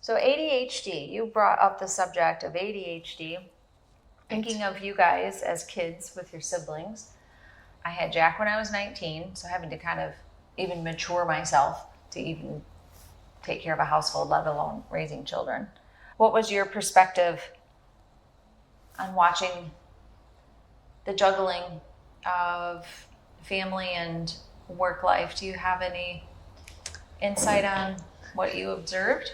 So ADHD, you brought up the subject of ADHD. Thinking of you guys as kids with your siblings. I had Jack when I was 19, so having to kind of even mature myself to even take care of a household, let alone raising children. What was your perspective on watching the juggling of family and work life? Do you have any insight on what you observed?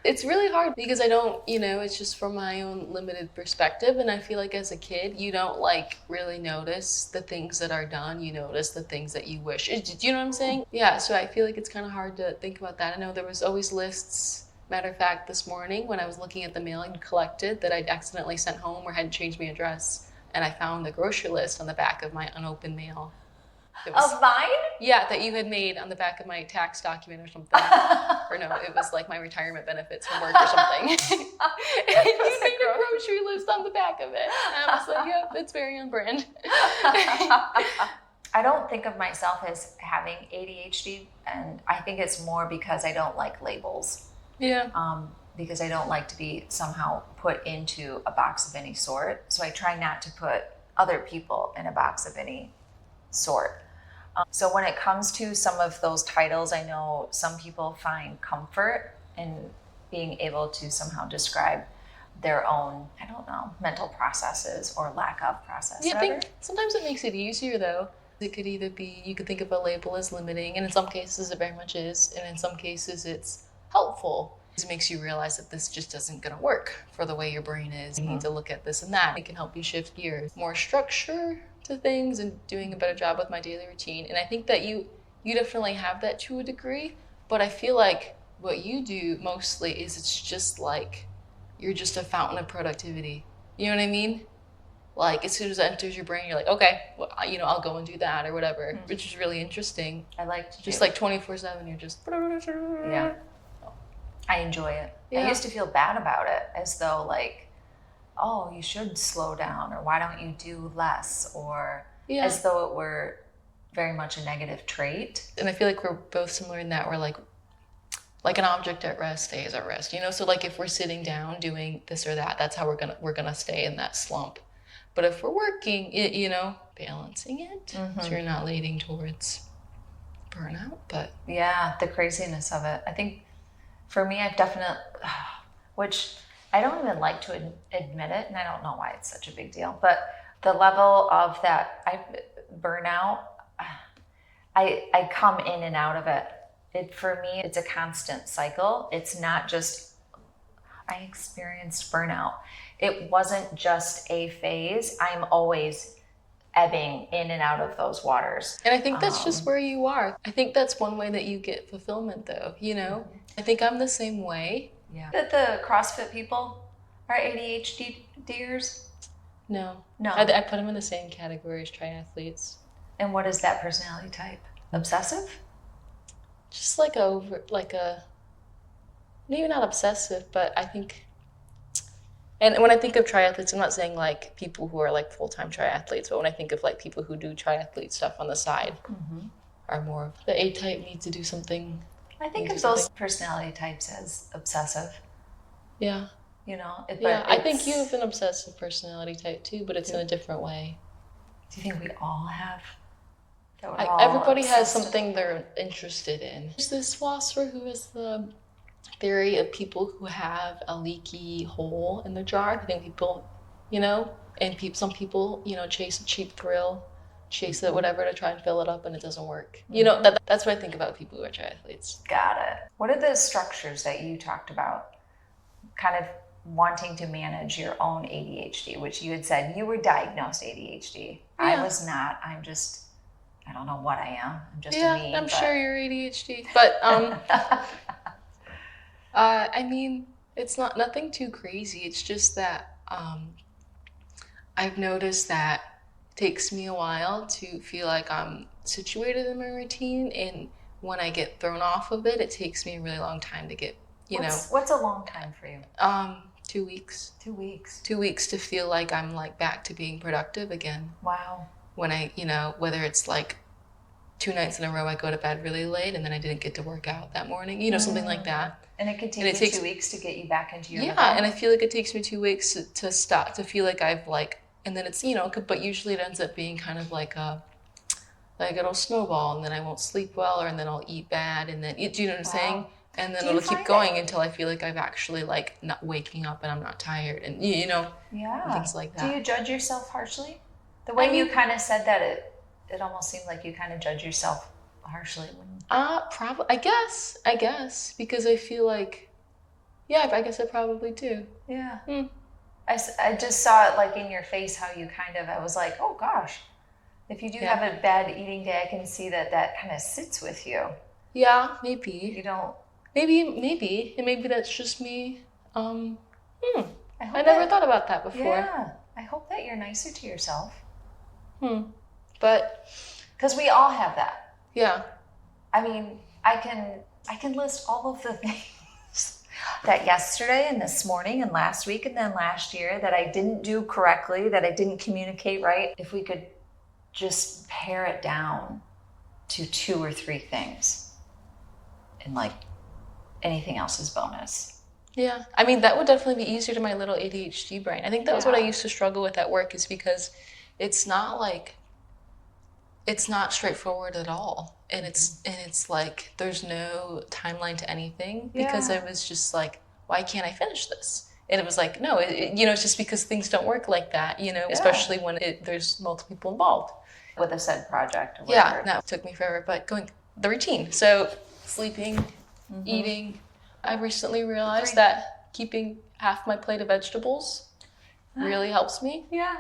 It's really hard because I don't, it's just from my own limited perspective. And I feel like as a kid, you don't really notice the things that are done. You notice the things that you wish. Do you know what I'm saying? Yeah, so I feel like it's kind of hard to think about that. I know there was always lists. Matter of fact, this morning when I was looking at the mail I'd collected that I'd accidentally sent home or hadn't changed my address, and I found the grocery list on the back of my unopened mail. Of mine? Yeah, that you had made on the back of my tax document or something. Or no, it was like my retirement benefits from work or something. And you made a grocery list on the back of it. And I was like, yep, it's very on brand. I don't think of myself as having ADHD, and I think it's more because I don't like labels. Yeah. Because I don't like to be somehow put into a box of any sort. So I try not to put other people in a box of any sort. So when it comes to some of those titles, I know some people find comfort in being able to somehow describe their own, mental processes or lack of process. Yeah, I think sometimes it makes it easier though. It could either be, you could think of a label as limiting, and in some cases it very much is, and in some cases it's helpful. It makes you realize that this just isn't going to work for the way your brain is. You need to look at this and that. It can help you shift gears. More structure to things and doing a better job with my daily routine. And I think that you definitely have that to a degree, but I feel like what you do mostly is it's just like you're just a fountain of productivity. You know what I mean? Like as soon as it enters your brain, you're like, okay, well, I'll go and do that or whatever, which is really interesting. I like to just like 24/7, you're just yeah. I enjoy it. Yeah. I used to feel bad about it, as though like, oh, you should slow down, or why don't you do less, or as though it were very much a negative trait. And I feel like we're both similar in that we're like an object at rest stays at rest, So like if we're sitting down doing this or that, that's how we're gonna stay in that slump. But if we're working, balancing it, so you're not leading towards burnout. But yeah, the craziness of it. I think for me, I've definitely, which I don't even like to admit it, and I don't know why it's such a big deal, but the level of that burnout, I come in and out of it. For me, it's a constant cycle. It's not just, I experienced burnout. It wasn't just a phase. I'm always ebbing in and out of those waters. And I think that's just where you are. I think that's one way that you get fulfillment though, I think I'm the same way. Yeah. That the CrossFit people are ADHDers? No. I put them in the same category as triathletes. And what is that personality type? Obsessive? Just maybe not obsessive, but I think, and when I think of triathletes, I'm not saying like people who are like full-time triathletes, but when I think of like people who do triathlete stuff on the side, are more of the A-type, need to do something. I think of those personality types as obsessive. Yeah. But I think you have an obsessive personality type too, but it's in a different way. Do you think we all have? Everybody has something they're interested in. There's this philosopher who has the theory of people who have a leaky hole in their jar. I think people, and some people, chase a cheap thrill, chase it, whatever, to try and fill it up, and it doesn't work. That's what I think about people who are triathletes. Got it. What are the structures that you talked about, kind of wanting to manage your own ADHD, which you had said you were diagnosed ADHD. Yeah. I was not. I don't know what I am. I'm just a me. I'm sure you're ADHD. But, I mean, it's nothing too crazy. It's just that I've noticed that it takes me a while to feel like I'm situated in my routine, and when I get thrown off of it, it takes me a really long time to get, What's a long time for you? 2 weeks. 2 weeks. 2 weeks to feel like I'm like back to being productive again. Wow. When I, whether it's like 2 nights in a row I go to bed really late and then I didn't get to work out that morning, something like that. And it could take And it you takes 2 weeks to get you back into your Yeah, and I feel like it takes me 2 weeks to stop, to feel like I've like, and then it's, but usually it ends up being kind of like it'll snowball, and then I won't sleep well, and then I'll eat bad, and then, do you know what I'm saying? And then Do you it'll keep find going that- until I feel like I've actually like not waking up and I'm not tired, and and Yeah. things like Do that. you judge yourself harshly? The way you kind of said that, it almost seemed like you kind of judge yourself harshly. Probably, I guess, because I feel like, yeah, I guess I probably do. Yeah. I just saw it like in your face how you I was like, oh gosh, if you do have a bad eating day, I can see that kind of sits with you. Yeah, maybe. You don't. Maybe, and maybe that's just me. I never thought about that before. Yeah, I hope that you're nicer to yourself. But because we all have that. Yeah. I mean, I can list all of the things that yesterday and this morning and last week and then last year that I didn't do correctly, that I didn't communicate right. If we could just pare it down to 2 or 3 things, and like anything else is bonus. Yeah. I mean, that would definitely be easier to my little ADHD brain. I think that was what I used to struggle with at work, is because it's not straightforward at all. And it's like there's no timeline to anything, because I was just like, why can't I finish this? And it was like, no, it's just because things don't work like that, especially when there's multiple people involved. With a said project or whatever. Yeah, no, it took me forever, but going the routine. So sleeping, eating. I recently realized that keeping half my plate of vegetables really helps me. Yeah.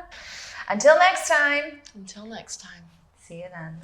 Until next time. Until next time. See you then.